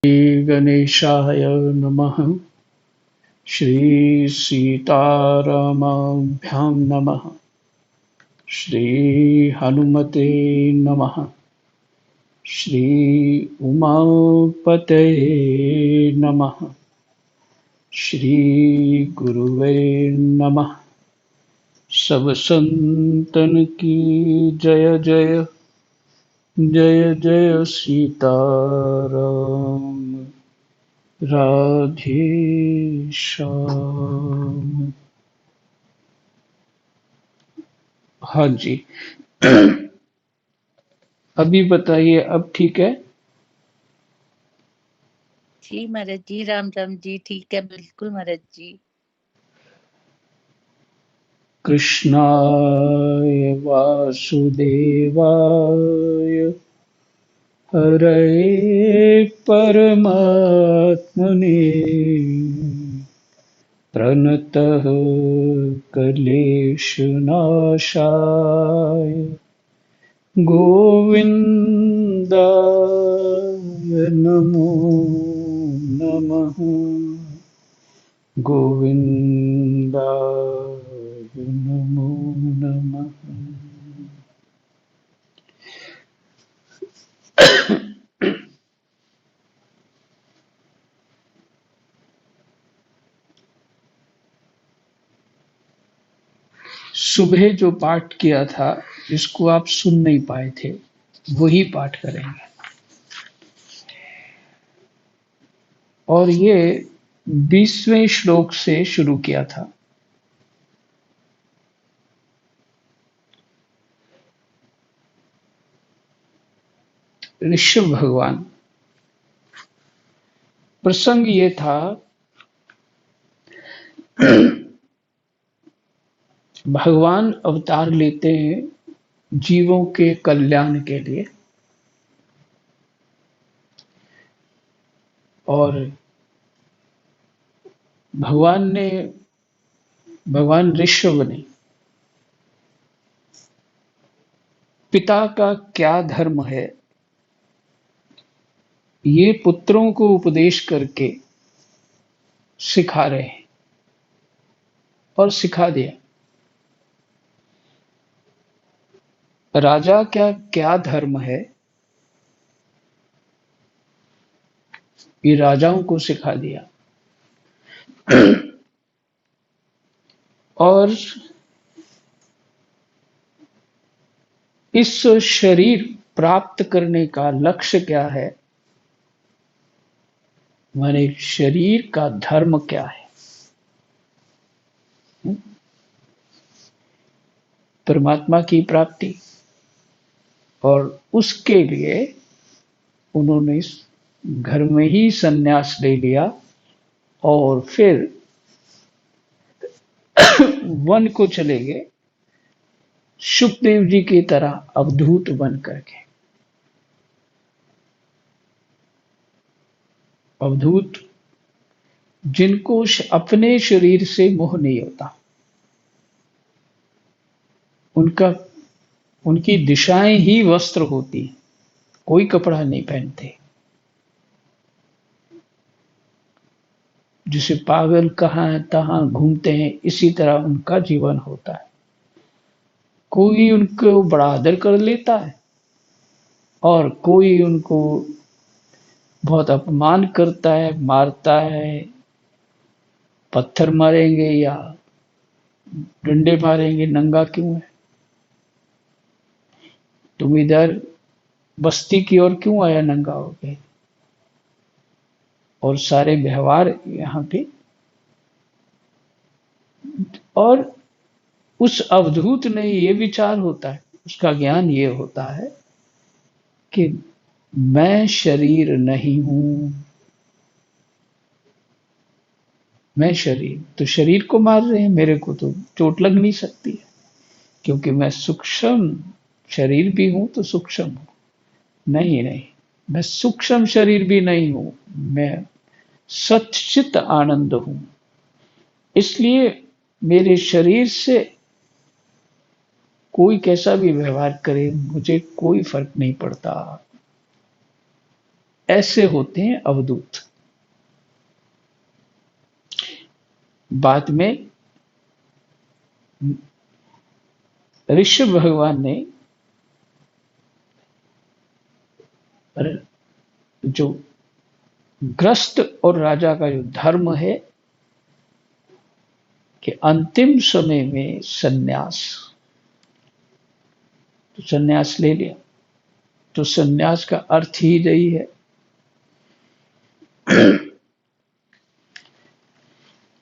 श्री गणेशाय नमः। श्री सीतारामाभ्यां नमः। श्री हनुमते नमः। श्री उमापतये नमः। श्री गुरुवे नमः। सब संतन की जय जय। जय जय सीताराम। राधे श्याम। हाँ जी। अभी बताइए, अब ठीक है? जी महाराज जी, राम राम जी, ठीक है बिल्कुल महाराज जी। कृष्णाय वासुदेवाय हरये परमात्मने प्रणतः क्लेशनाशाय गोविन्दाय नमो नमः। गोविन्दाय नमो नमः। सुबह जो पाठ किया था, जिसको आप सुन नहीं पाए थे, वही पाठ करेंगे। और ये 20वें श्लोक से शुरू किया था। ऋषभ भगवान, प्रसंग ये था, भगवान अवतार लेते हैं जीवों के कल्याण के लिए। और भगवान ऋषभ ने पिता का क्या धर्म है, ये पुत्रों को उपदेश करके सिखा रहे हैं और सिखा दिया। राजा क्या क्या धर्म है, ये राजाओं को सिखा दिया। और इस शरीर प्राप्त करने का लक्ष्य क्या है, माने शरीर का धर्म क्या है। परमात्मा की प्राप्ति। और उसके लिए उन्होंने घर में ही संन्यास ले लिया और फिर वन को चले गए, सुखदेव जी की तरह अवधूत बन करके। अवधूत जिनको अपने शरीर से मोह नहीं होता, उनकी दिशाएं ही वस्त्र होती, कोई कपड़ा नहीं पहनते। जिसे पागल कहाँ तहाँ घूमते हैं, इसी तरह उनका जीवन होता है। कोई उनको बड़ा आदर कर लेता है और कोई उनको बहुत अपमान करता है, मारता है, पत्थर मारेंगे या डंडे मारेंगे, नंगा क्यों है, तुम इधर बस्ती की ओर क्यों आया नंगा हो गए। और सारे व्यवहार यहाँ पे। और उस अवधूत में ये विचार होता है, उसका ज्ञान ये होता है कि मैं शरीर नहीं हूं। मैं शरीर, तो शरीर को मार रहे हैं, मेरे को तो चोट लग नहीं सकती है, क्योंकि मैं सूक्ष्म शरीर भी हूं तो सूक्ष्म हूं। नहीं नहीं, मैं सूक्ष्म शरीर भी नहीं हूं, मैं सच्चित आनंद हूं। इसलिए मेरे शरीर से कोई कैसा भी व्यवहार करे, मुझे कोई फर्क नहीं पड़ता। ऐसे होते हैं अवधूत। बाद में ऋषभ भगवान ने जो ग्रस्त और राजा का जो धर्म है कि अंतिम समय में सन्यास, तो सन्यास ले लिया। तो सन्यास का अर्थ ही यही है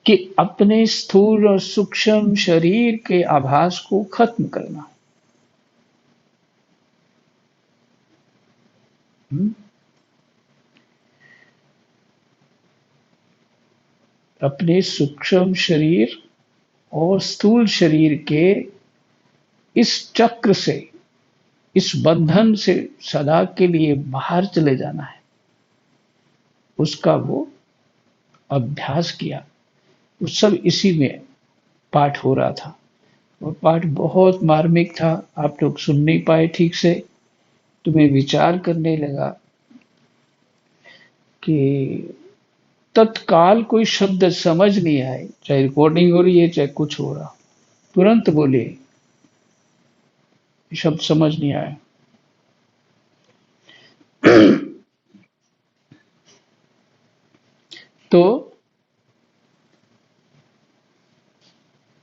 कि अपने स्थूल और सूक्ष्म शरीर के आभास को खत्म करना। अपने सूक्ष्म शरीर और स्थूल शरीर के इस चक्र से, इस बंधन से सदा के लिए बाहर चले जाना है, उसका वो अभ्यास किया। वो सब इसी में पाठ हो रहा था। वो पाठ बहुत मार्मिक था, आप लोग सुन नहीं पाए ठीक से, तो मैं विचार करने लगा कि तत्काल कोई शब्द समझ नहीं आए, चाहे रिकॉर्डिंग हो रही है चाहे कुछ हो रहा, तुरंत बोले, शब्द समझ नहीं आया। तो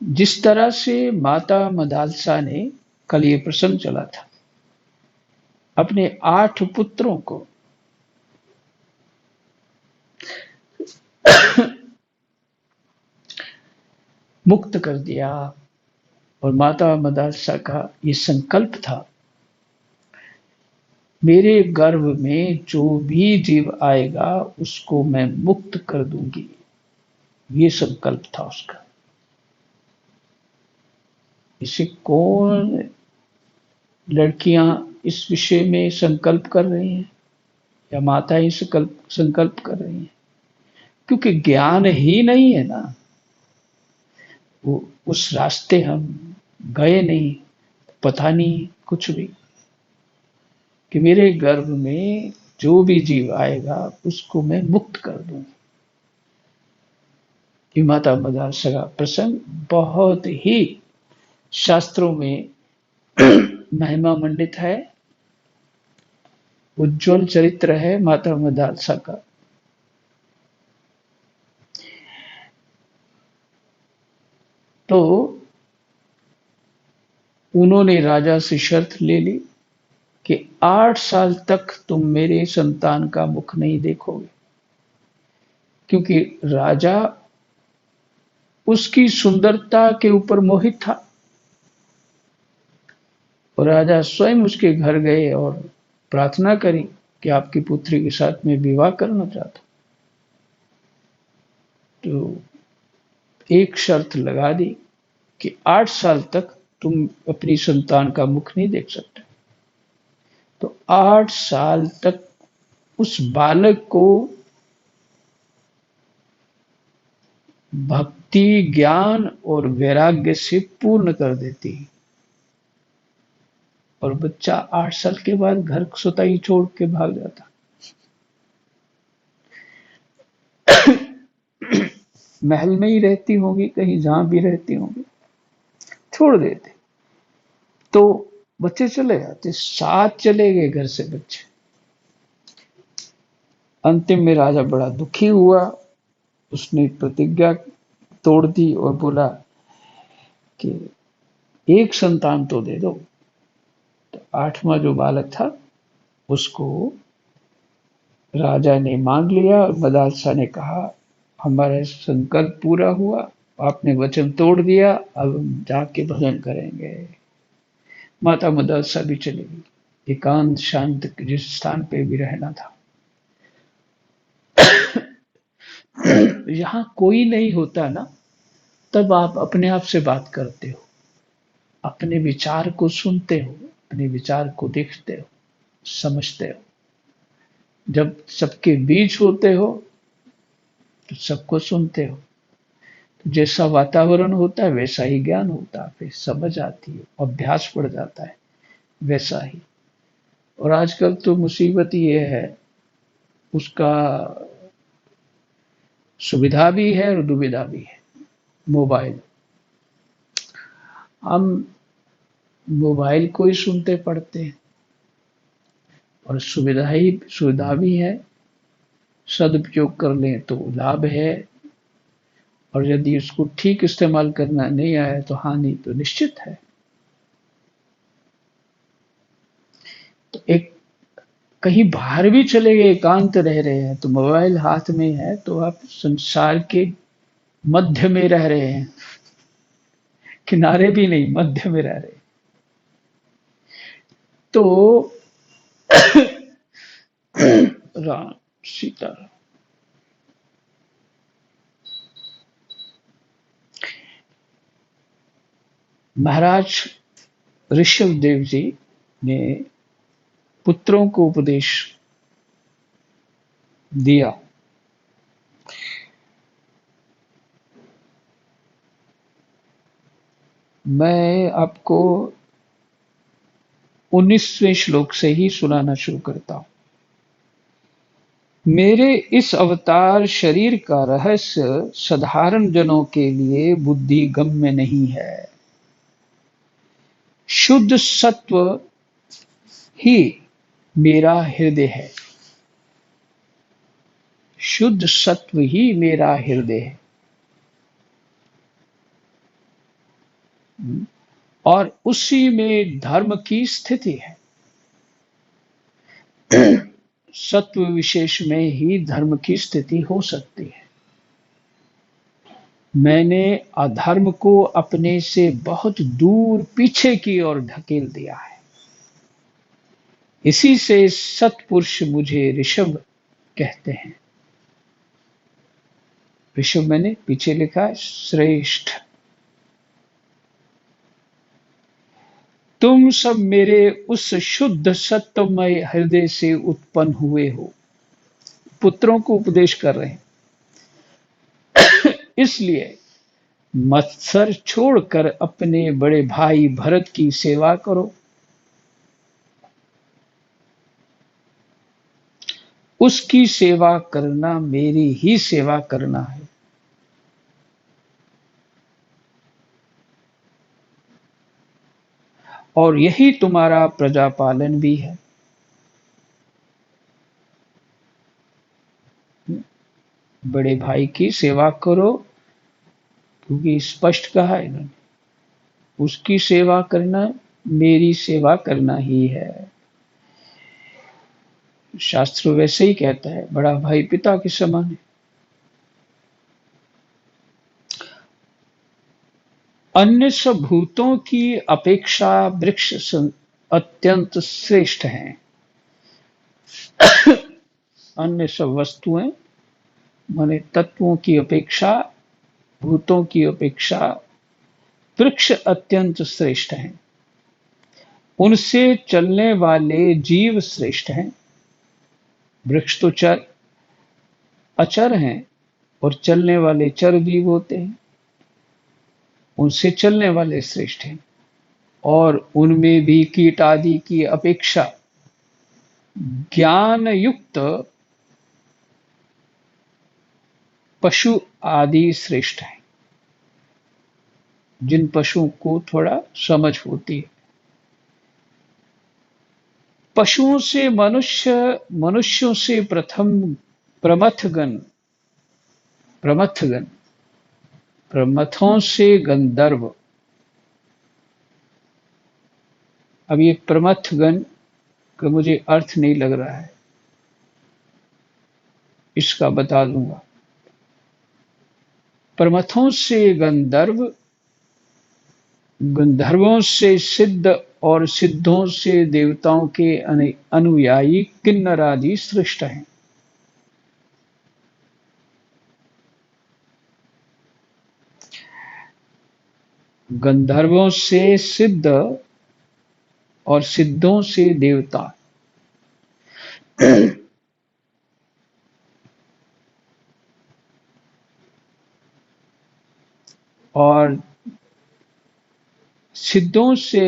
जिस तरह से माता मदालसा ने, कल ये प्रसंग चला था, अपने 8 पुत्रों को मुक्त कर दिया, और माता मदालसा का ये संकल्प था, मेरे गर्भ में जो भी जीव आएगा उसको मैं मुक्त कर दूंगी, ये संकल्प था उसका। इसे कौन लड़कियां इस विषय में संकल्प कर रही हैं या माताएं संकल्प कर रही हैं? क्योंकि ज्ञान ही नहीं है ना, वो उस रास्ते हम गए नहीं, पता नहीं कुछ भी, कि मेरे गर्भ में जो भी जीव आएगा उसको मैं मुक्त कर दूं। ये माता मदालसा का प्रसंग बहुत ही शास्त्रों में महिमा मंडित है, उज्जवल चरित्र है माता मदालसा का। तो उन्होंने राजा से शर्त ले ली कि 8 साल तक तुम मेरे संतान का मुख नहीं देखोगे, क्योंकि राजा उसकी सुंदरता के ऊपर मोहित था, और राजा स्वयं उसके घर गए और प्रार्थना करी कि आपकी पुत्री के साथ मैं विवाह करना चाहता हूं। तो एक शर्त लगा दी कि 8 साल तक तुम अपनी संतान का मुख नहीं देख सकते। तो 8 साल तक उस बालक को भक्ति, ज्ञान और वैराग्य से पूर्ण कर देती, और बच्चा 8 साल के बाद घर सुताई छोड़ के भाग जाता। महल में ही रहती होंगी, कहीं जहां भी रहती होंगी, छोड़ देते। तो बच्चे चले जाते, 7 चले गए घर से बच्चे। अंतिम में राजा बड़ा दुखी हुआ, उसने प्रतिज्ञा तोड़ दी और बोला कि एक संतान तो दे दो। तो 8वां जो बालक था उसको राजा ने मांग लिया, और मदालसा ने कहा हमारा संकल्प पूरा हुआ, आपने वचन तोड़ दिया, अब हम जाके भजन करेंगे। माता मदालसा भी चली गई, एकांत शांत जिस स्थान पे भी रहना था। यहाँ कोई नहीं होता ना, तब आप अपने आप से बात करते हो, अपने विचार को सुनते हो, अपने विचार को देखते हो, समझते हो। जब सबके बीच होते हो तो सबको सुनते हो, तो जैसा वातावरण होता है वैसा ही ज्ञान होता है, फिर समझ आती है, अभ्यास बढ़ जाता है वैसा ही। और आजकल तो मुसीबत ये है उसका सुविधा भी है और दुविधा भी है। मोबाइल, हम मोबाइल को ही सुनते पढ़ते हैं और सुविधा भी है। सदुपयोग कर लें तो लाभ है, और यदि उसको ठीक इस्तेमाल करना नहीं आया तो हानि तो निश्चित है। तो एक कहीं बाहर भी चले गए, एकांत रह रहे हैं, तो मोबाइल हाथ में है तो आप संसार के मध्य में रह रहे हैं, किनारे भी नहीं, मध्य में रह रहे हैं। तो राम सीता, महाराज ऋषभ देव जी ने पुत्रों को उपदेश दिया। मैं आपको 19वें श्लोक से ही सुनाना शुरू करता हूं। मेरे इस अवतार शरीर का रहस्य साधारण जनों के लिए बुद्धि गम्य नहीं है। शुद्ध सत्व ही मेरा हृदय है। शुद्ध सत्व ही मेरा हृदय है, और उसी में धर्म की स्थिति है। सत्व विशेष में ही धर्म की स्थिति हो सकती है। मैंने अधर्म को अपने से बहुत दूर पीछे की ओर ढकेल दिया है। इसी से सत्पुरुष मुझे ऋषभ कहते हैं। ऋषभ मैंने पीछे लिखा है श्रेष्ठ। तुम सब मेरे उस शुद्ध सत्वमय हृदय से उत्पन्न हुए हो। पुत्रों को उपदेश कर रहे हैं। इसलिए मत्सर छोड़कर अपने बड़े भाई भरत की सेवा करो। उसकी सेवा करना मेरी ही सेवा करना है। और यही तुम्हारा प्रजापालन भी है। बड़े भाई की सेवा करो, क्योंकि स्पष्ट कहा है इन्होंने, उसकी सेवा करना मेरी सेवा करना ही है। शास्त्र वैसे ही कहता है, बड़ा भाई पिता के समान है। अन्य सब भूतों की अपेक्षा वृक्ष अत्यंत श्रेष्ठ हैं। अन्य सब वस्तुएं माने तत्वों की अपेक्षा, भूतों की अपेक्षा वृक्ष अत्यंत श्रेष्ठ हैं। उनसे चलने वाले जीव श्रेष्ठ हैं। वृक्ष तो अचर हैं, और चलने वाले चर जीव होते हैं। उनसे चलने वाले श्रेष्ठ हैं, और उनमें भी कीट आदि की अपेक्षा ज्ञान युक्त पशु आदि श्रेष्ठ हैं, जिन पशुओं को थोड़ा समझ होती है। पशुओं से मनुष्य, मनुष्यों से प्रथम प्रमथगण, प्रमथगण, प्रमथों से गंधर्व। अब ये प्रमथगण का मुझे अर्थ नहीं लग रहा है, इसका बता दूंगा। प्रमथों से गंधर्व, गंधर्वों से सिद्ध, और सिद्धों से देवताओं के अनुयायी किन्नर आदि श्रेष्ठ हैं। गंधर्वों से सिद्ध और सिद्धों से देवता। और सिद्धों से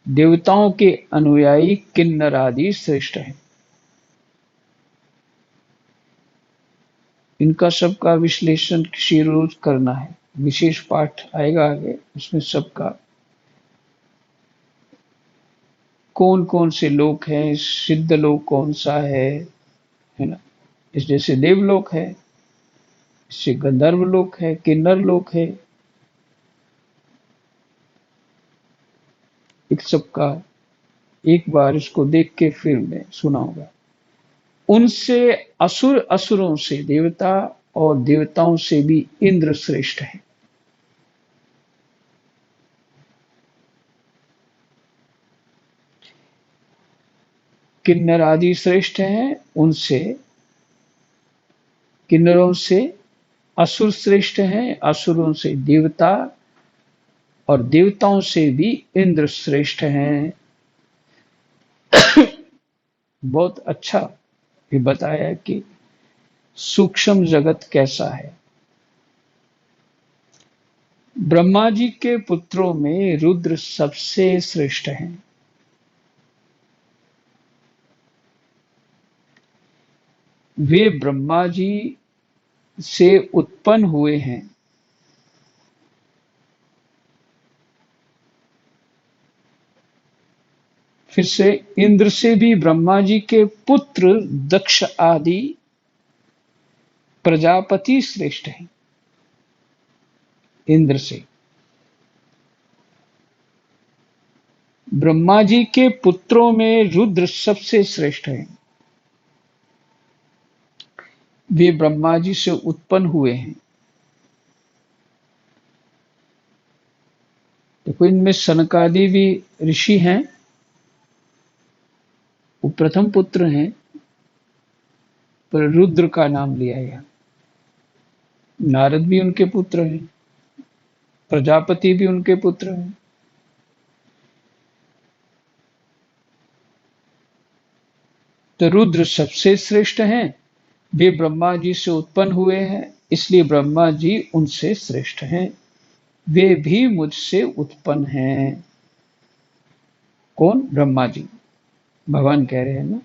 देवताओं के अनुयायी किन्नर आदि श्रेष्ठ हैं। इनका सबका विश्लेषण किसी रोज करना है। विशेष पाठ आएगा आगे, उसमें सबका कौन कौन से लोक हैं, सिद्ध लोक कौन सा है ना। इस जैसे देवलोक है, इससे गंधर्व लोक है, किन्नर लोक है। एक सबका एक बार इसको देख के फिर मैं सुनाऊंगा। उनसे असुर, असुरों से देवता, और देवताओं से भी इंद्र श्रेष्ठ है। किन्नर आदि श्रेष्ठ हैं, उनसे किन्नरों से असुर श्रेष्ठ हैं, असुरों से देवता, और देवताओं से भी इंद्र श्रेष्ठ हैं। बहुत अच्छा ये बताया कि सूक्ष्म जगत कैसा है। ब्रह्मा जी के पुत्रों में रुद्र सबसे श्रेष्ठ हैं। वे ब्रह्मा जी से उत्पन्न हुए हैं। फिर से इंद्र से भी ब्रह्मा जी के पुत्र दक्ष आदि प्रजापति श्रेष्ठ हैं। इंद्र से ब्रह्मा जी के पुत्रों में रुद्र सबसे श्रेष्ठ हैं। वे ब्रह्मा जी से उत्पन्न हुए हैं। देखो, इनमें सनकादि भी ऋषि हैं, वो प्रथम पुत्र हैं, पर रुद्र का नाम लिया गया। नारद भी उनके पुत्र हैं, प्रजापति भी उनके पुत्र हैं। तो रुद्र सबसे श्रेष्ठ हैं। वे ब्रह्मा जी से उत्पन्न हुए हैं, इसलिए ब्रह्मा जी उनसे श्रेष्ठ हैं। वे भी मुझसे उत्पन्न हैं। कौन? ब्रह्मा जी। भगवान कह रहे हैं ना,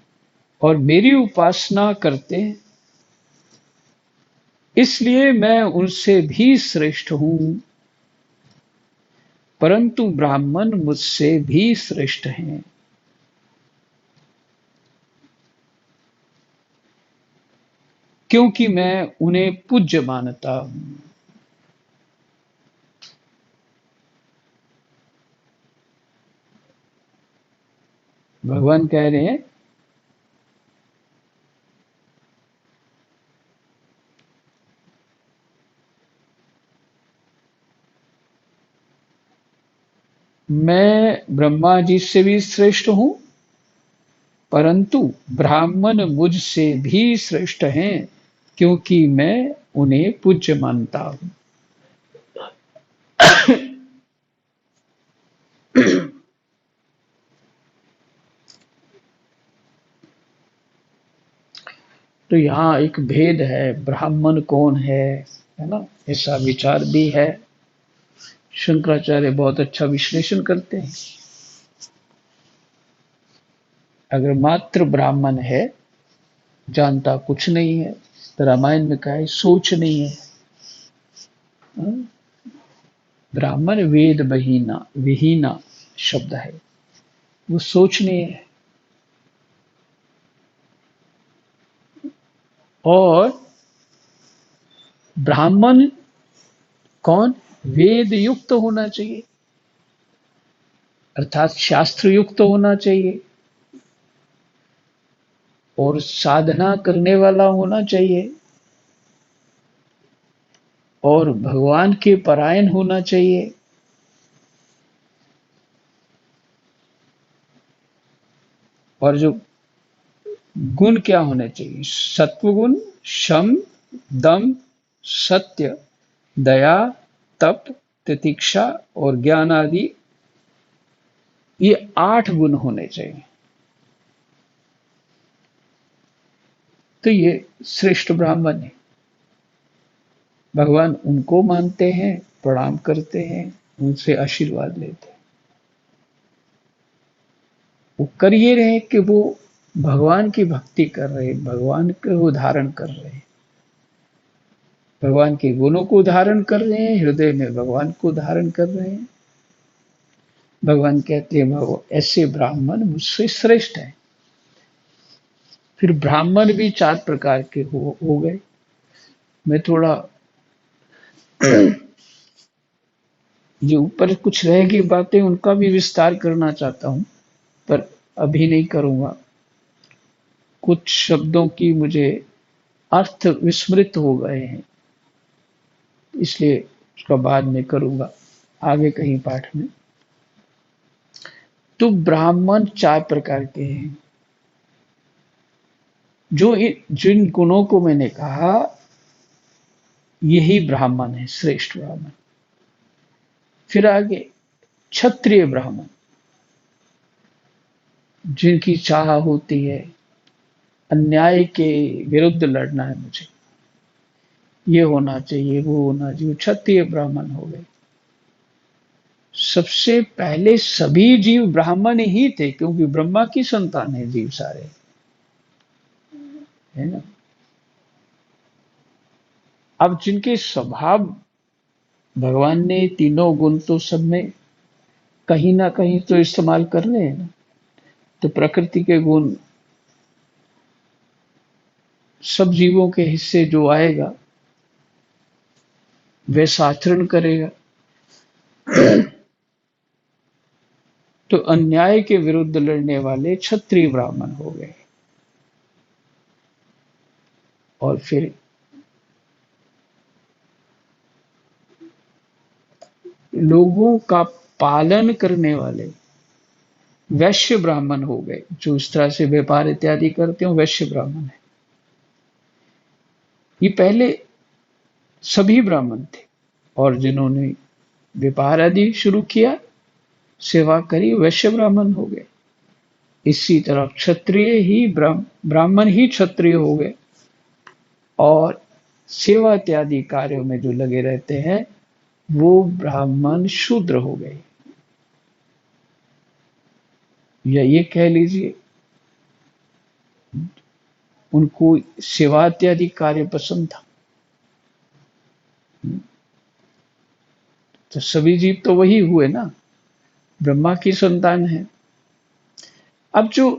और मेरी उपासना करते हैं, इसलिए मैं उनसे भी श्रेष्ठ हूं। परंतु ब्राह्मण मुझसे भी श्रेष्ठ हैं, क्योंकि मैं उन्हें पूज्य मानता हूं। भगवान कह रहे हैं मैं ब्रह्मा जी से भी श्रेष्ठ हूं, परंतु ब्राह्मण मुझसे भी श्रेष्ठ हैं, क्योंकि मैं उन्हें पूज्य मानता हूं। तो यहाँ एक भेद है, ब्राह्मण कौन है ना, ऐसा विचार भी है। शंकराचार्य बहुत अच्छा विश्लेषण करते हैं। अगर मात्र ब्राह्मण है, जानता कुछ नहीं है, तो रामायण में कहा है सोच नहीं है। ब्राह्मण वेद बहीना विहीना शब्द है, वो सोच नहीं है। और ब्राह्मण कौन? वेद युक्त होना चाहिए, अर्थात शास्त्र युक्त होना चाहिए, और साधना करने वाला होना चाहिए, और भगवान के परायण होना चाहिए। और जो गुण क्या होने चाहिए? सत्वगुण, शम, दम, सत्य, दया, तप, तितिक्षा और ज्ञान आदि, ये 8 गुण होने चाहिए। तो ये श्रेष्ठ ब्राह्मण है। भगवान उनको मानते हैं, प्रणाम करते हैं, उनसे आशीर्वाद लेते हैं। वो कर ये रहे कि वो भगवान की भक्ति कर रहे, भगवान को धारण कर रहे। भगवान के गुणों को धारण कर रहे हैं, हृदय में भगवान को धारण कर रहे हैं। भगवान कहते हैं ऐसे ब्राह्मण मुझसे श्रेष्ठ है। फिर ब्राह्मण भी 4 प्रकार के हो गए। मैं थोड़ा जो ऊपर कुछ रह गई बातें उनका भी विस्तार करना चाहता हूं, पर अभी नहीं करूंगा। कुछ शब्दों की मुझे अर्थ विस्मृत हो गए हैं, इसलिए उसका बाद में करूंगा आगे कहीं पाठ में। तो ब्राह्मण 4 प्रकार के हैं। जिन गुणों को मैंने कहा, यही ब्राह्मण है, श्रेष्ठ ब्राह्मण। फिर आगे क्षत्रिय ब्राह्मण, जिनकी चाह होती है अन्याय के विरुद्ध लड़ना है, मुझे ये होना चाहिए, वो होना चाहिए, क्षत्रिय ब्राह्मण हो गए। सबसे पहले सभी जीव ब्राह्मण ही थे, क्योंकि ब्रह्मा की संतान है जीव सारे, है ना। अब जिनके स्वभाव, भगवान ने तीनों गुण तो सब में कहीं ना कहीं तो इस्तेमाल कर रहे हैं ना। तो प्रकृति के गुण सब जीवों के हिस्से जो आएगा वैसा आचरण करेगा। तो अन्याय के विरुद्ध लड़ने वाले क्षत्रिय ब्राह्मण हो गए। और फिर लोगों का पालन करने वाले वैश्य ब्राह्मण हो गए। जो इस तरह से व्यापार इत्यादि करते हो, वैश्य ब्राह्मण है। ये पहले सभी ब्राह्मण थे, और जिन्होंने व्यापार आदि शुरू किया, सेवा करी, वैश्य ब्राह्मण हो गए। इसी तरह क्षत्रिय ही ब्राह्मण ही क्षत्रिय हो गए, और सेवा इत्यादि कार्यों में जो लगे रहते हैं वो ब्राह्मण शूद्र हो गए, या ये कह लीजिए उनको सेवा इत्यादि कार्य पसंद था। तो सभी जीव तो वही हुए ना, ब्रह्मा की संतान है। अब जो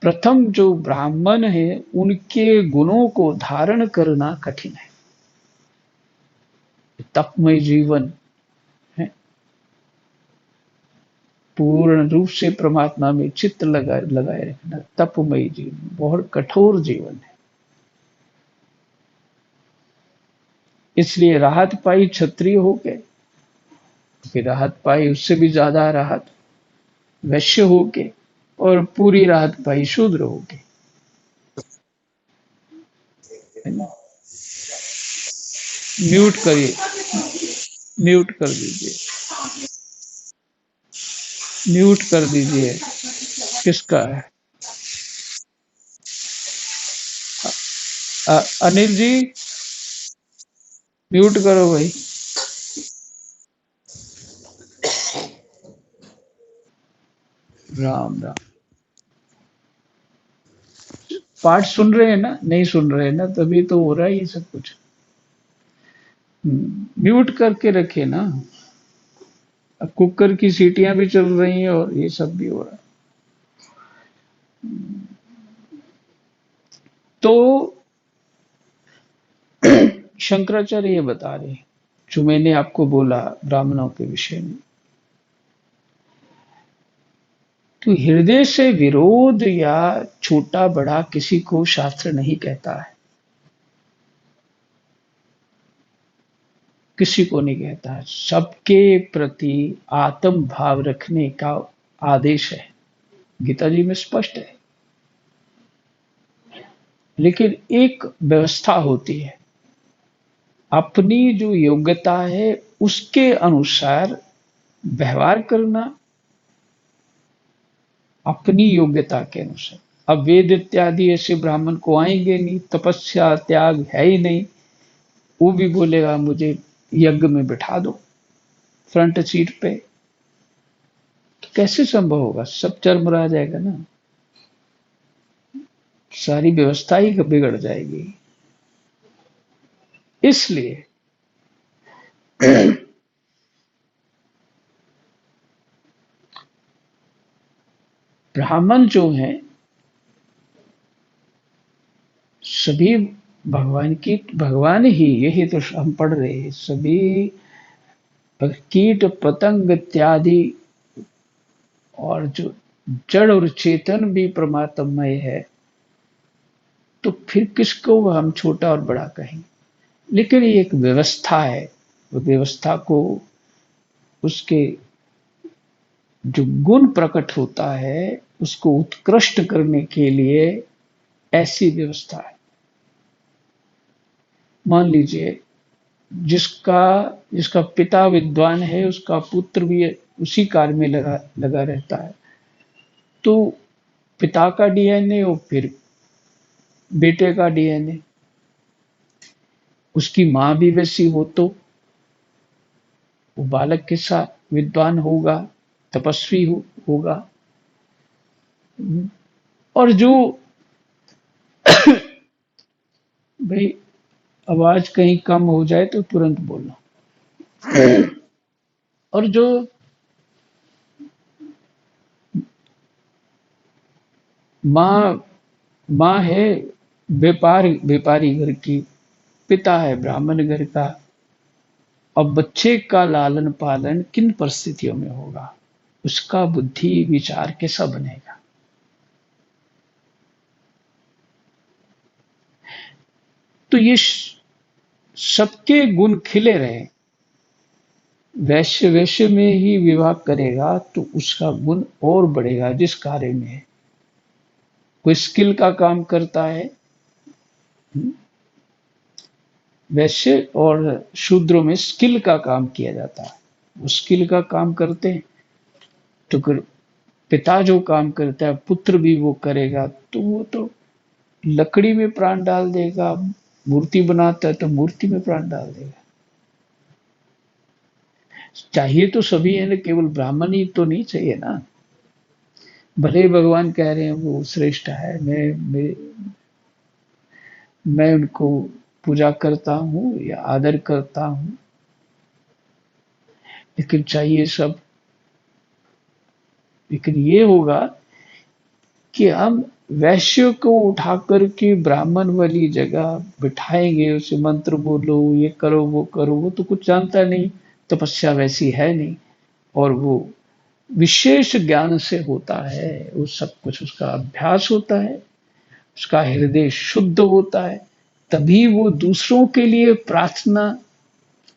प्रथम जो ब्राह्मण है, उनके गुणों को धारण करना कठिन है। तपमय जीवन है, पूर्ण रूप से परमात्मा में चित्त लगाए रखना, तपमय जीवन बहुत कठोर जीवन है। इसलिए राहत पाई क्षत्रिय हो गए, फिर राहत पाई उससे भी ज्यादा राहत वैश्य हो गए, और पूरी राहत पाई शूद्र हो गए, है ना। म्यूट करिए, म्यूट कर दीजिए, म्यूट कर दीजिए। किसका है? अनिल जी, म्यूट करो भाई। राम राम। पाठ सुन रहे हैं ना? नहीं सुन रहे हैं ना, तभी तो हो रहा है ये सब कुछ। म्यूट करके रखे ना। अब कुकर की सीटियां भी चल रही हैं और ये सब भी हो रहा है। तो शंकराचार्य ये बता रहे हैं, जो मैंने आपको बोला ब्राह्मणों के विषय में, तो हृदय से विरोध या छोटा बड़ा किसी को शास्त्र नहीं कहता है, किसी को नहीं कहता है। सबके प्रति आत्म भाव रखने का आदेश है, गीता जी में स्पष्ट है। लेकिन एक व्यवस्था होती है, अपनी जो योग्यता है उसके अनुसार व्यवहार करना, अपनी योग्यता के अनुसार। अब वेद इत्यादि ऐसे ब्राह्मण को आएंगे नहीं, तपस्या त्याग है ही नहीं, वो भी बोलेगा मुझे यज्ञ में बिठा दो फ्रंट सीट पे, तो कैसे संभव होगा? सब चरमरा जाएगा ना। सारी व्यवस्था ही बिगड़ जाएगी। इसलिए ब्राह्मण जो हैं सभी भगवान ही, यही तो हम पढ़ रहे हैं, सभी कीट पतंग इत्यादि और जो जड़ और चेतन भी परमात्ममय है, तो फिर किसको हम छोटा और बड़ा कहें। लेकिन ये एक व्यवस्था है, वो व्यवस्था को उसके जो गुण प्रकट होता है उसको उत्कृष्ट करने के लिए ऐसी व्यवस्था है। मान लीजिए जिसका जिसका पिता विद्वान है उसका पुत्र भी उसी कार्य में लगा लगा रहता है, तो पिता का डीएनए और फिर बेटे का डीएनए, उसकी मां भी वैसी हो तो वो बालक के साथ विद्वान होगा, तपस्वी होगा। और जो भाई आवाज कहीं कम हो जाए तो तुरंत बोलना। और जो माँ माँ है व्यापारी घर की, पिता है ब्राह्मण घर का, अब बच्चे का लालन पालन किन परिस्थितियों में होगा, उसका बुद्धि विचार कैसा बनेगा। तो ये सबके गुण खिले रहे। वैश्य में ही विवाह करेगा तो उसका गुण और बढ़ेगा। जिस कार्य में है, कोई स्किल का काम करता है, वैश्य और शूद्रों में स्किल का काम किया जाता है, वो स्किल का काम करते हैं। तो पिता जो काम करता है पुत्र भी वो करेगा, तो वो तो लकड़ी में प्राण डाल देगा, मूर्ति बनाता है तो मूर्ति में प्राण डाल देगा। चाहिए तो सभी है ना, केवल ब्राह्मण ही तो नहीं चाहिए ना। भले भगवान कह रहे हैं वो श्रेष्ठ है, मैं उनको पूजा करता हूँ या आदर करता हूँ, लेकिन चाहिए सब। लेकिन ये होगा कि हम वैश्य को उठा करके ब्राह्मण वाली जगह बिठाएंगे, उसे मंत्र बोलो, ये करो वो करो, वो तो कुछ जानता नहीं, तपस्या वैसी है नहीं, और वो विशेष ज्ञान से होता है, वो सब कुछ उसका अभ्यास होता है, उसका हृदय शुद्ध होता है, तभी वो दूसरों के लिए प्रार्थना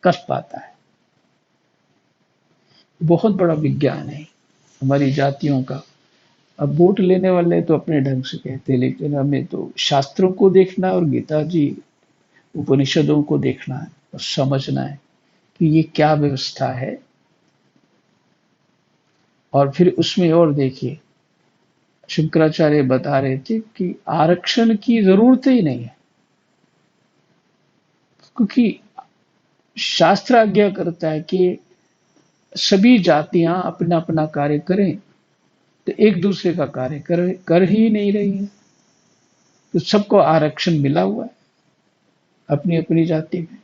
कर पाता है। बहुत बड़ा विज्ञान है हमारी जातियों का। अब वोट लेने वाले तो अपने ढंग से कहते हैं, लेकिन हमें तो शास्त्रों को देखना और गीता जी उपनिषदों को देखना है और समझना है कि ये क्या व्यवस्था है। और फिर उसमें और देखिए, शंकराचार्य बता रहे थे कि आरक्षण की जरूरत ही नहीं है, क्योंकि शास्त्र आज्ञा करता है कि सभी जातियां अपना अपना कार्य करें, तो एक दूसरे का कार्य कर ही नहीं रही है, तो सबको आरक्षण मिला हुआ है अपनी अपनी जाति में।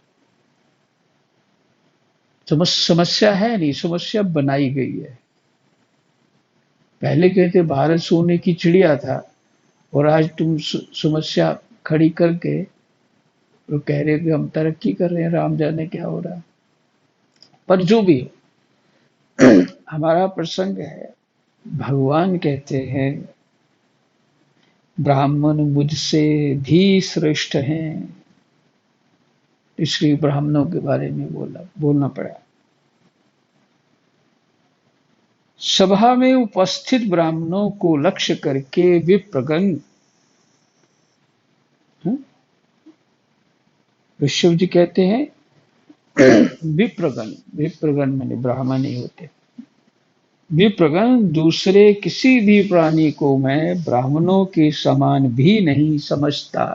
समस्या है नहीं, समस्या बनाई गई है। पहले कहते भारत सोने की चिड़िया था, और आज तुम समस्या खड़ी करके तो कह रहे कि हम तरक्की कर रहे हैं, राम जाने क्या हो रहा है। पर जो भी हो, हमारा प्रसंग है, भगवान कहते हैं ब्राह्मण मुझसे भी श्रेष्ठ हैं, इसलिए ब्राह्मणों के बारे में बोलना पड़ा। सभा में उपस्थित ब्राह्मणों को लक्ष्य करके विप्रगण, ऋषभ जी कहते हैं विप्रगण माने ब्राह्मण ही होते। विप्रगण दूसरे किसी भी प्राणी को मैं ब्राह्मणों के समान भी नहीं समझता।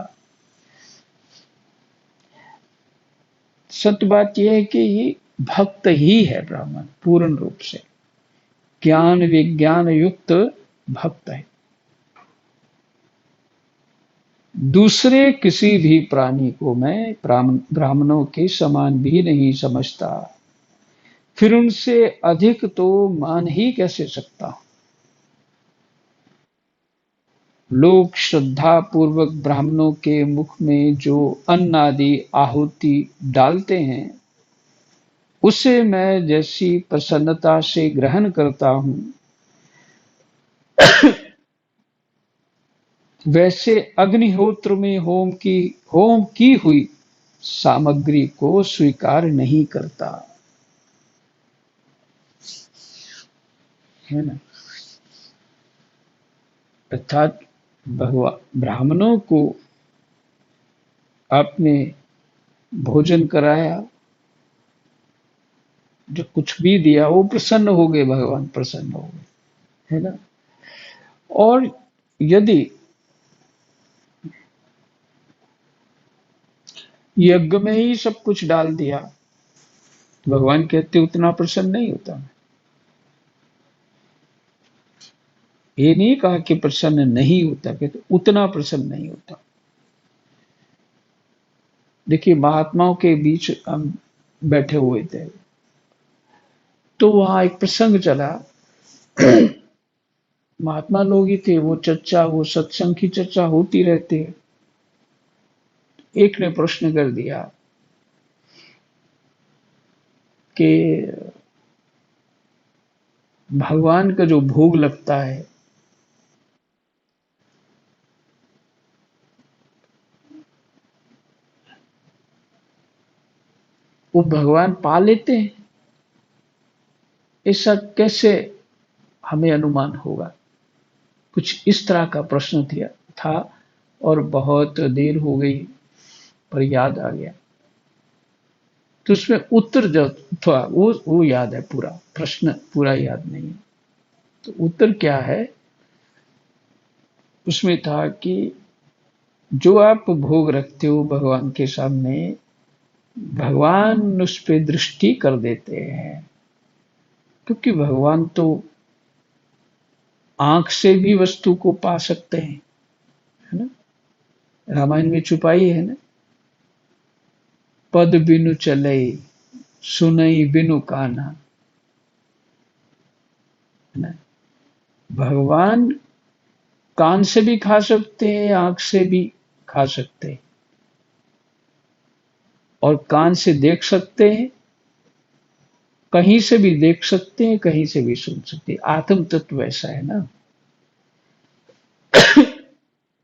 सत्य बात यह है कि ये भक्त ही है ब्राह्मण, पूर्ण रूप से ज्ञान विज्ञान युक्त भक्त है। दूसरे किसी भी प्राणी को मैं ब्राह्मणों के समान भी नहीं समझता, फिर उनसे अधिक तो मान ही कैसे सकता हूं। लोग श्रद्धा पूर्वक ब्राह्मणों के मुख में जो अन्न आदि आहुति डालते हैं, उसे मैं जैसी प्रसन्नता से ग्रहण करता हूं, वैसे अग्निहोत्र में होम की हुई सामग्री को स्वीकार नहीं करता, है ना। अर्थात भगवान ब्राह्मणों को आपने भोजन कराया, जो कुछ भी दिया वो प्रसन्न हो गए, भगवान प्रसन्न हो गए, है ना। और यदि यज्ञ में ही सब कुछ डाल दिया, तो भगवान कहते उतना प्रसन्न नहीं होता। ये नहीं कहा कि प्रसन्न नहीं होता, कहते उतना प्रसन्न नहीं होता। देखिए, महात्माओं के बीच हम बैठे हुए थे, तो वहां एक प्रसंग चला। महात्मा लोग ही थे, वो चर्चा, वो सत्संग की चर्चा होती रहती है। एक ने प्रश्न कर दिया कि भगवान का जो भोग लगता है, वो भगवान पा लेते हैं, ऐसा कैसे हमें अनुमान होगा। कुछ इस तरह का प्रश्न था। और बहुत देर हो गई, पर याद आ गया। तो उसमें उत्तर जो था वो याद है, पूरा प्रश्न पूरा याद नहीं है। तो उत्तर क्या है, उसमें था कि जो आप भोग रखते हो भगवान के सामने, भगवान उस पे दृष्टि कर देते हैं, क्योंकि भगवान तो आंख से भी वस्तु को पा सकते हैं, है ना। रामायण में छुपाई है ना, पद बिनु चले सुनई बिनु काना, है ना। भगवान कान से भी खा सकते हैं, आंख से भी खा सकते हैं, और कान से देख सकते हैं, कहीं से भी देख सकते हैं, कहीं से भी सुन सकते हैं। आत्म तत्व ऐसा है ना।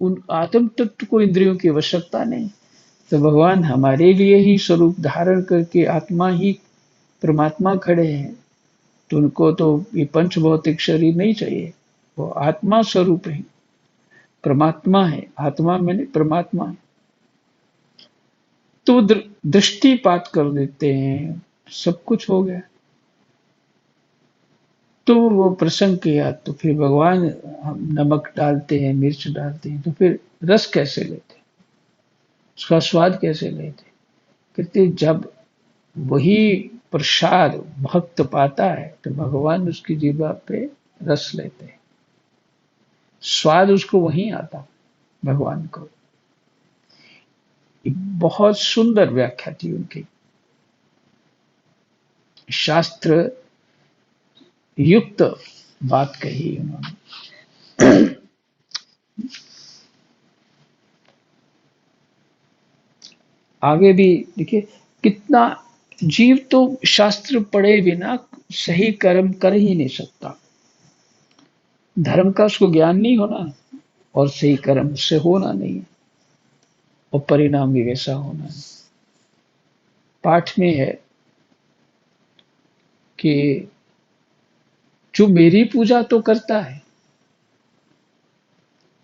उन आत्म तत्व को इंद्रियों की आवश्यकता नहीं। तो भगवान हमारे लिए ही स्वरूप धारण करके आत्मा ही परमात्मा खड़े हैं, तो उनको तो ये पंच भौतिक शरीर नहीं चाहिए। वो आत्मा स्वरूप है, परमात्मा है। आत्मा मैंने परमात्मा है। तो दृष्टिपात कर देते हैं, सब कुछ हो गया। तो वो प्रसंग किया, तो फिर भगवान, हम नमक डालते हैं, मिर्च डालते हैं, तो फिर रस कैसे लेते, उसका स्वाद कैसे लेते। कहते जब वही प्रसाद भक्त पाता है, तो भगवान उसकी जीवा पे रस लेते हैं, स्वाद उसको वहीं आता भगवान को। एक बहुत सुंदर व्याख्या थी उनकी, शास्त्र युक्त बात कही उन्होंने। आगे भी देखिए, कितना जीव तो शास्त्र पढ़े बिना सही कर्म कर ही नहीं सकता। धर्म का उसको ज्ञान नहीं होना, और सही कर्म से होना नहीं है, और परिणाम भी वैसा होना है। पाठ में है कि जो मेरी पूजा तो करता है,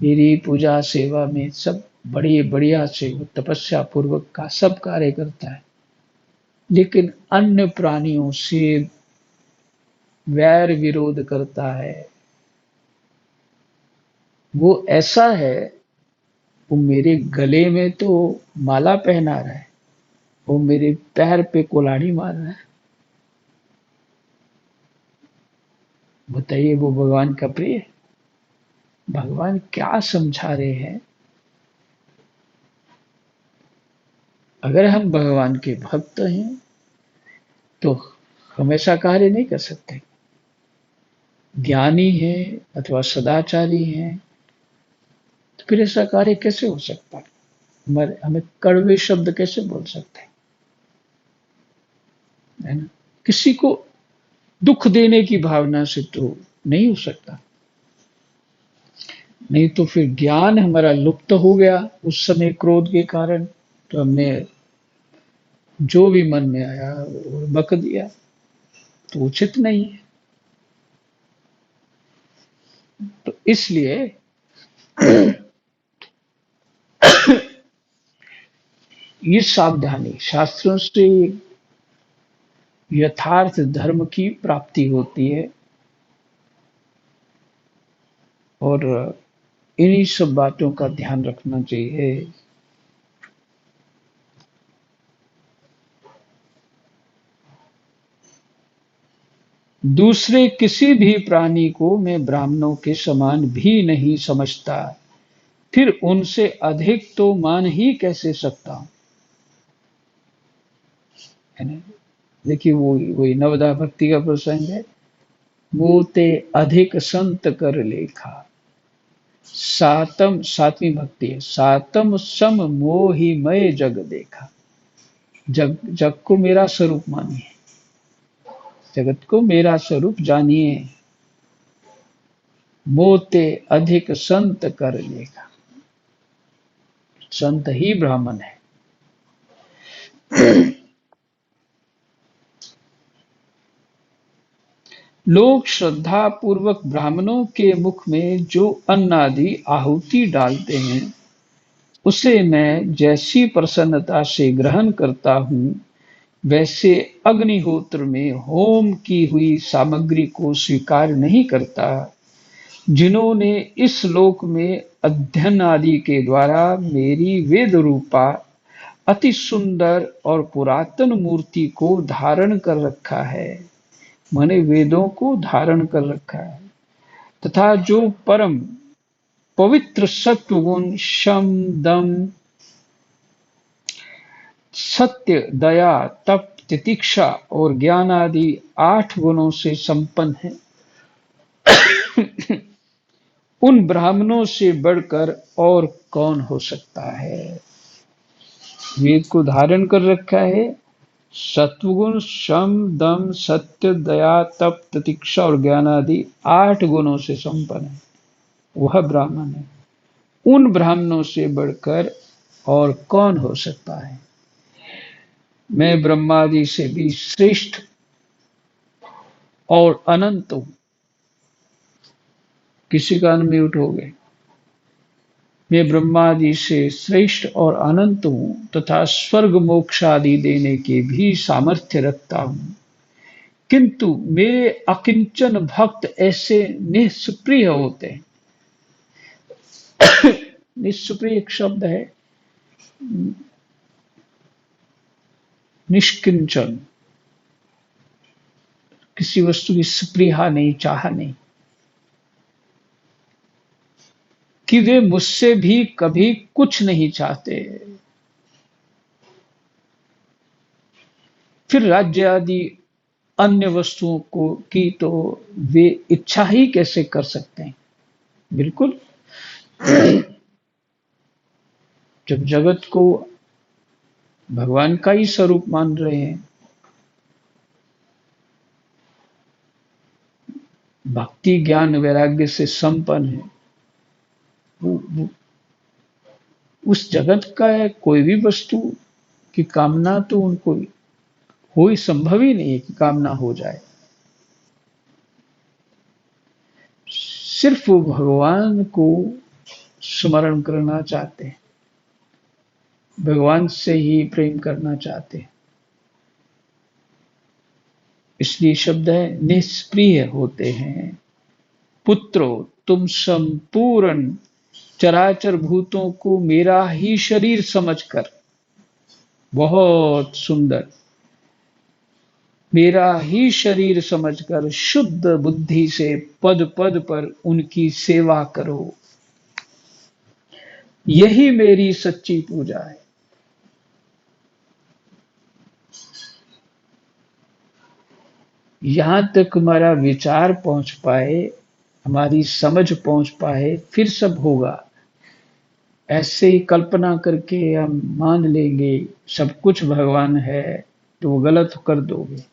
मेरी पूजा सेवा में सब बड़ी बढ़िया से वो तपस्या पूर्वक का सब कार्य करता है, लेकिन अन्य प्राणियों से वैर विरोध करता है, वो ऐसा है, वो मेरे गले में तो माला पहना रहा है, वो मेरे पैर पे कुल्हाड़ी मार रहा है। बताइए, वो भगवान का प्रिय है? भगवान क्या समझा रहे हैं अगर हम भगवान के भक्त हैं तो हम ऐसा कार्य नहीं कर सकते। ज्ञानी है अथवा सदाचारी है तो फिर ऐसा कार्य कैसे हो सकता है? हमें कड़वे शब्द कैसे बोल सकते हैं, है ना? किसी को दुख देने की भावना से तो नहीं हो सकता। नहीं तो फिर ज्ञान हमारा लुप्त हो गया उस समय क्रोध के कारण, तो हमने जो भी मन में आया वो बक दिया, तो उचित नहीं है। तो इसलिए ये सावधानी शास्त्रों से यथार्थ धर्म की प्राप्ति होती है, और इन्हीं सब बातों का ध्यान रखना चाहिए। दूसरे किसी भी प्राणी को मैं ब्राह्मणों के समान भी नहीं समझता, फिर उनसे अधिक तो मान ही कैसे सकता हूं, है ना? देखिए वो वही नवदा भक्ति का प्रसंग है। मोते अधिक संत कर लेखा, सातम सातवीं भक्ति है, सातम सम मोहि मय जग देखा। जग जग को मेरा स्वरूप मानिए, जगत को मेरा स्वरूप जानिए। मोते अधिक संत कर लेखा, संत ही ब्राह्मण है। लोग श्रद्धा पूर्वक ब्राह्मणों के मुख में जो अन्न आदि आहुति डालते हैं उसे मैं जैसी प्रसन्नता से ग्रहण करता हूं, वैसे अग्निहोत्र में होम की हुई सामग्री को स्वीकार नहीं करता। जिन्होंने इस लोक में अध्ययन आदि के द्वारा मेरी वेद रूपा अति सुंदर और पुरातन मूर्ति को धारण कर रखा है, माने वेदों को धारण कर रखा है, तथा जो परम पवित्र सत्वगुण शम दम सत्य दया तप तितिक्षा और ज्ञान आदि 8 गुणों से संपन्न है, उन ब्राह्मणों से बढ़कर और कौन हो सकता है? वेद को धारण कर रखा है, सत्वगुण शम दम सत्य दया तप तितिक्षा और ज्ञान आदि 8 गुणों से संपन्न है, वह ब्राह्मण है। उन ब्राह्मणों से बढ़कर और कौन हो सकता है? मैं ब्रह्मादि से भी श्रेष्ठ और अनंत हूं। किसी का अनम्यूट हो गए। मैं ब्रह्मादि से श्रेष्ठ और अनंत हूं तथा स्वर्ग मोक्ष आदि देने के भी सामर्थ्य रखता हूं, किंतु मेरे अकिंचन भक्त ऐसे निष्प्रिय होते हैं। निष्प्रिय एक शब्द है, निष्किंचन, किसी वस्तु की स्पृहा नहीं, चाह नहीं, कि वे मुझसे भी कभी कुछ नहीं चाहते। फिर राज्य आदि अन्य वस्तुओं को की तो वे इच्छा ही कैसे कर सकते हैं? बिल्कुल। जब जगत को भगवान का ही स्वरूप मान रहे हैं, भक्ति ज्ञान वैराग्य से संपन्न है, वो उस जगत का है, कोई भी वस्तु की कामना तो उनको हो ही संभव ही नहीं है कि कामना हो जाए। सिर्फ वो भगवान को स्मरण करना चाहते हैं, भगवान से ही प्रेम करना चाहते हैं। इसलिए शब्द है निष्प्रिय होते हैं। पुत्रो तुम संपूर्ण चराचर भूतों को मेरा ही शरीर समझकर, बहुत सुंदर, मेरा ही शरीर समझकर शुद्ध बुद्धि से पद पद पर उनकी सेवा करो, यही मेरी सच्ची पूजा है। यहाँ तक हमारा विचार पहुँच पाए, हमारी समझ पहुँच पाए, फिर सब होगा। ऐसे ही कल्पना करके हम मान लेंगे सब कुछ भगवान है, तो वो गलत कर दोगे।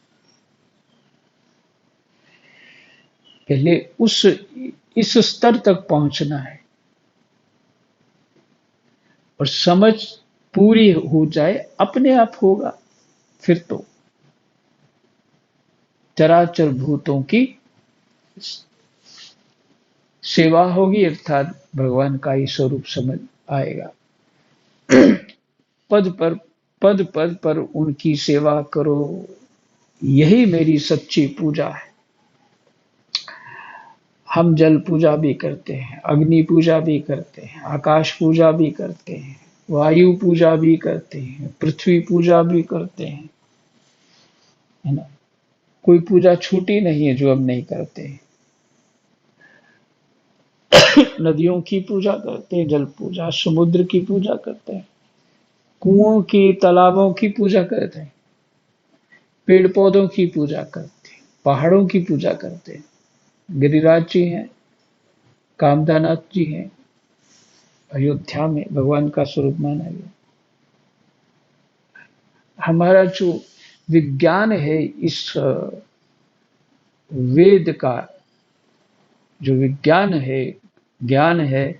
पहले इस स्तर तक पहुँचना है और समझ पूरी हो जाए, अपने आप होगा। फिर तो चराचर भूतों की सेवा होगी, अर्थात भगवान का ही स्वरूप समझ आएगा। पद पर पद पद पर उनकी सेवा करो, यही मेरी सच्ची पूजा है। हम जल पूजा भी करते हैं, अग्नि पूजा भी करते हैं, आकाश पूजा भी करते हैं, वायु पूजा भी करते हैं, पृथ्वी पूजा भी करते हैं, है ना। कोई पूजा छूटी नहीं है जो हम नहीं करते हैं। नदियों की पूजा करते हैं, जल पूजा, समुद्र की पूजा करते हैं, कुओं की, तालाबों की पूजा करते हैं, पेड़ पौधों की पूजा करते हैं, पहाड़ों की पूजा करते हैं। गिरिराज जी हैं, कामदानाथ जी हैं, अयोध्या में भगवान का स्वरूप माना गया। हमारा जो विज्ञान है, इस वेद का जो विज्ञान है, ज्ञान है,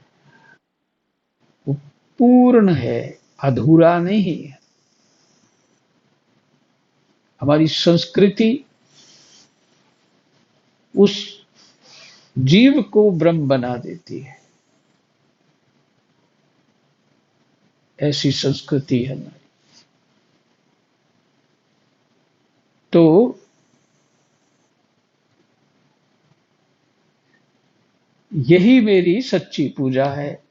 वो पूर्ण है, अधूरा नहीं है। हमारी संस्कृति उस जीव को ब्रह्म बना देती है, ऐसी संस्कृति है हमारी। तो यही मेरी सच्ची पूजा है।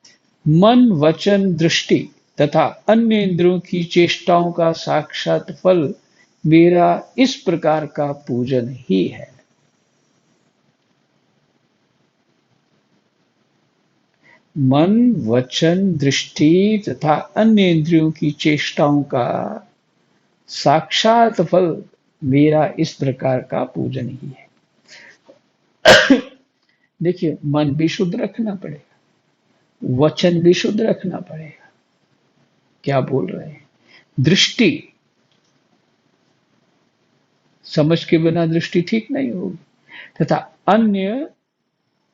मन, वचन, दृष्टि तथा अन्य इंद्रियों की चेष्टाओं का साक्षात फल मेरा इस प्रकार का पूजन ही है। मन, वचन, दृष्टि तथा अन्य इंद्रियों की चेष्टाओं का साक्षात फल मेरा इस प्रकार का पूजन ही है। देखिए, मन भी शुद्ध रखना पड़ेगा, वचन भी शुद्ध रखना पड़ेगा, क्या बोल रहे हैं, दृष्टि, समझ के बिना दृष्टि ठीक नहीं होगी, तथा अन्य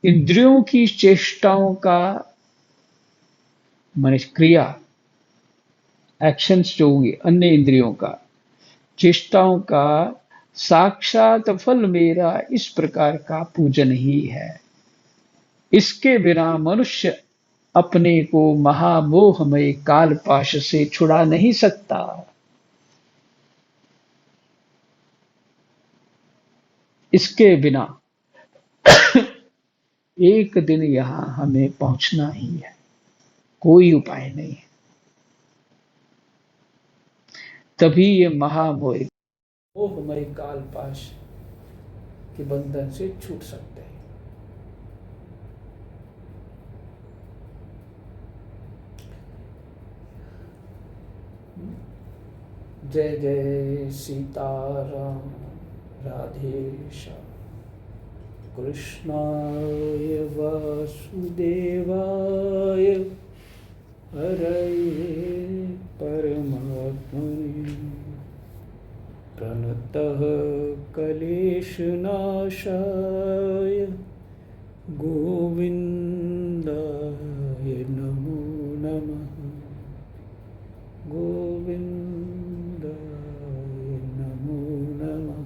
इंद्रियों की चेष्टाओं का, माने क्रिया, एक्शंस जो होंगे अन्य इंद्रियों का, चेष्टाओं का साक्षात फल मेरा इस प्रकार का पूजन ही है। इसके बिना मनुष्य अपने को महामोहमय कालपाश से छुड़ा नहीं सकता। इसके बिना एक दिन यहां हमें पहुंचना ही है, कोई उपाय नहीं है। तभी ये मोहमय कालपाश के बंधन से छूट सकते हैं। जय जय सीताराम, राधे श्याम, कृष्णाय वासुदेवाय, हरये परमात्मने, प्रणतः क्लेशनाशाय गोविन्दाय नमो नमः, गोविन्दाय नमो नमः।